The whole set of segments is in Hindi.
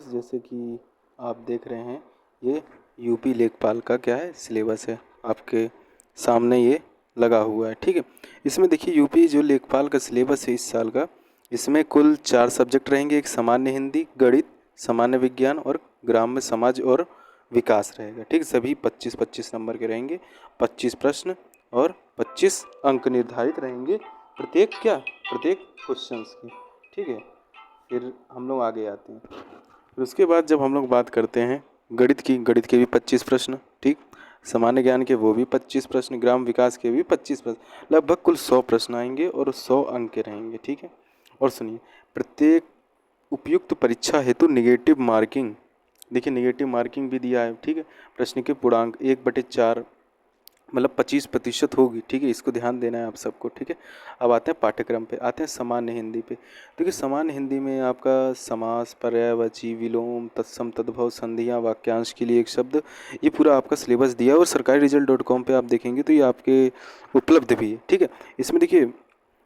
जैसे कि आप देख रहे हैं, ये यूपी लेखपाल का क्या है सिलेबस है, आपके सामने ये लगा हुआ है। ठीक है, इसमें देखिए यूपी जो लेखपाल का सिलेबस है इस साल का, इसमें कुल 4 सब्जेक्ट रहेंगे। एक सामान्य हिंदी, गणित, सामान्य विज्ञान और ग्राम्य समाज और विकास रहेगा। ठीक, सभी 25-25 नंबर के रहेंगे। 25 प्रश्न और 25 अंक निर्धारित रहेंगे प्रत्येक क्वेश्चंस की। ठीक है, फिर हम लोग आगे आते हैं। फिर उसके बाद जब हम लोग बात करते हैं गणित के भी 25 प्रश्न। ठीक, सामान्य ज्ञान के वो भी 25 प्रश्न, ग्राम विकास के भी 25 प्रश्न, लगभग कुल 100 प्रश्न आएंगे और 100 अंक के रहेंगे। ठीक है, और सुनिए, प्रत्येक उपयुक्त परीक्षा हेतु निगेटिव मार्किंग, देखिए निगेटिव मार्किंग भी दिया है। ठीक है, प्रश्न के पूर्णांक 1/4 मतलब 25% होगी। ठीक है, इसको ध्यान देना है आप सबको। ठीक है, अब आते हैं पाठ्यक्रम पे, आते हैं सामान्य हिंदी पे। देखिए सामान्य हिंदी में आपका समास, पर्यायवाची, विलोम, तत्सम, तद्भव, संधियाँ, वाक्यांश के लिए एक शब्द, ये पूरा आपका सिलेबस दिया है और sarkariresult.com पे आप देखेंगे तो ये आपके उपलब्ध भी है। ठीक है, इसमें देखिए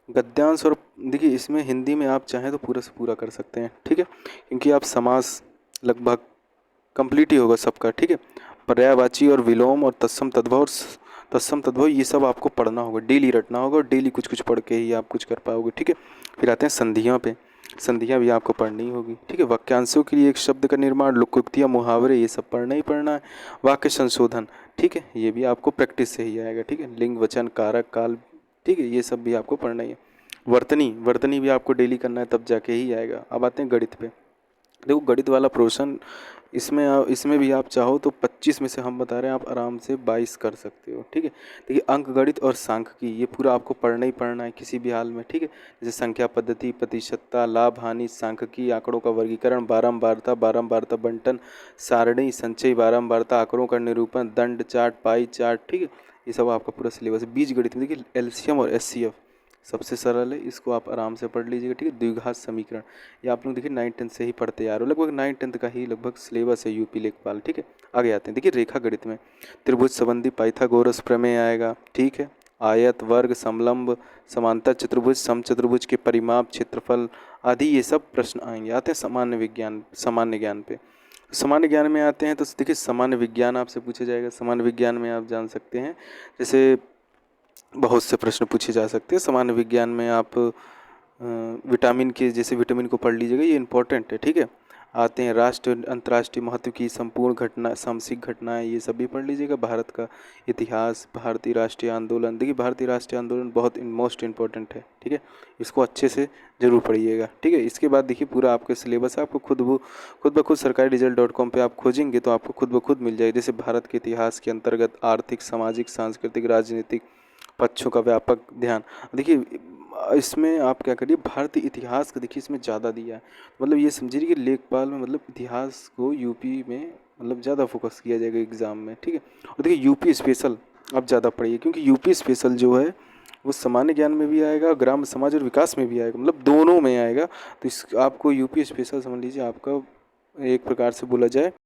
गद्यांश और देखिए इसमें हिंदी में आप चाहें तो पूरा से पूरा कर सकते हैं। ठीक है, क्योंकि आप समास लगभग कंप्लीट ही होगा सबका। ठीक है, पर्यायवाची और विलोम और तत्सम तद्भव ये सब आपको पढ़ना होगा, डेली रटना होगा और डेली कुछ कुछ पढ़ के ही आप कुछ कर पाओगे। ठीक है, फिर आते हैं संधियाँ पे, संधियाँ भी आपको पढ़नी होगी। ठीक है, वाक्यांशों के लिए एक शब्द का निर्माण, लोकोक्तियाँ, मुहावरे, ये सब पढ़ना ही पढ़ना है। वाक्य संशोधन, ठीक है, ये भी आपको प्रैक्टिस से ही आएगा। ठीक है, लिंग, वचन, कारक, काल, ठीक है, ये सब भी आपको पढ़ना ही है। वर्तनी भी आपको डेली करना है, तब जाके ही आएगा। अब आते हैं गणित पे। देखो गणित वाला पोर्शन, इसमें भी आप चाहो तो 25 में से हम बता रहे हैं आप आराम से 22 कर सकते हो। ठीक है, देखिए अंक गणित और सांख्यिकी ये पूरा आपको पढ़ना ही पढ़ना है किसी भी हाल में। ठीक है, जैसे संख्या पद्धति, प्रतिशतता, लाभ हानि, सांख्यिकी, आंकड़ों का वर्गीकरण, बारंबारता बंटन, सारणी, संचय, बारंबारता, आंकड़ों का निरूपण, दंड चार्ट, पाई चार्ट। ठीक है, ये सब आपका पूरा सिलेबस है। बीज गणित में देखिए एलसीएम और एचसीएफ सबसे सरल है, इसको आप आराम से पढ़ लीजिएगा। ठीक है, द्विघात समीकरण, ये आप लोग देखिए 9th-10th से ही पढ़ते आ रहे हो, लगभग 9th-10th का ही लगभग सिलेबस है यूपी लेखपाल। ठीक है, आगे आते हैं। देखिए रेखा गणित में त्रिभुज संबंधी पाइथागोरस प्रमेय आएगा। ठीक है, आयत, वर्ग, समलंब, समांतर चतुर्भुज, समचतुर्भुज के परिमाप, क्षेत्रफल आदि ये सब प्रश्न आएंगे। आते हैं सामान्य ज्ञान पे। सामान्य ज्ञान में आते हैं तो देखिए सामान्य विज्ञान आपसे पूछा जाएगा। सामान्य विज्ञान में आप जान सकते हैं जैसे बहुत से प्रश्न पूछे जा सकते हैं। सामान्य विज्ञान में आप विटामिन के जैसे विटामिन को पढ़ लीजिएगा, ये इंपॉर्टेंट है। ठीक है, आते हैं राष्ट्रीय अंतर्राष्ट्रीय महत्व की संपूर्ण घटना, सामसिक घटनाएं, ये सब भी पढ़ लीजिएगा। भारत का इतिहास, भारतीय राष्ट्रीय आंदोलन, देखिए भारतीय राष्ट्रीय आंदोलन बहुत मोस्ट इंपॉर्टेंट है। ठीक है, इसको अच्छे से ज़रूर पढ़िएगा। ठीक है, इसके बाद देखिए पूरा आपका सिलेबस आपको खुद ब खुद sarkariresult.com पे आप खोजेंगे तो आपको खुद ब खुद मिल जाएगा। जैसे भारत के इतिहास के अंतर्गत आर्थिक, सामाजिक, सांस्कृतिक, राजनीतिक पक्षों का व्यापक ध्यान। देखिए इसमें आप क्या करिए, भारतीय इतिहास का देखिए इसमें ज़्यादा दिया है, मतलब ये समझिए कि लेखपाल में मतलब इतिहास को यूपी में मतलब ज़्यादा फोकस किया जाएगा एग्ज़ाम में। ठीक है, और देखिए यूपी स्पेशल आप ज़्यादा पढ़िए, क्योंकि यूपी स्पेशल जो है वो सामान्य ज्ञान में भी आएगा, ग्राम समाज और विकास में भी आएगा, मतलब दोनों में आएगा। तो इस आपको यूपी स्पेशल समझ लीजिए आपका एक प्रकार से बोला जाए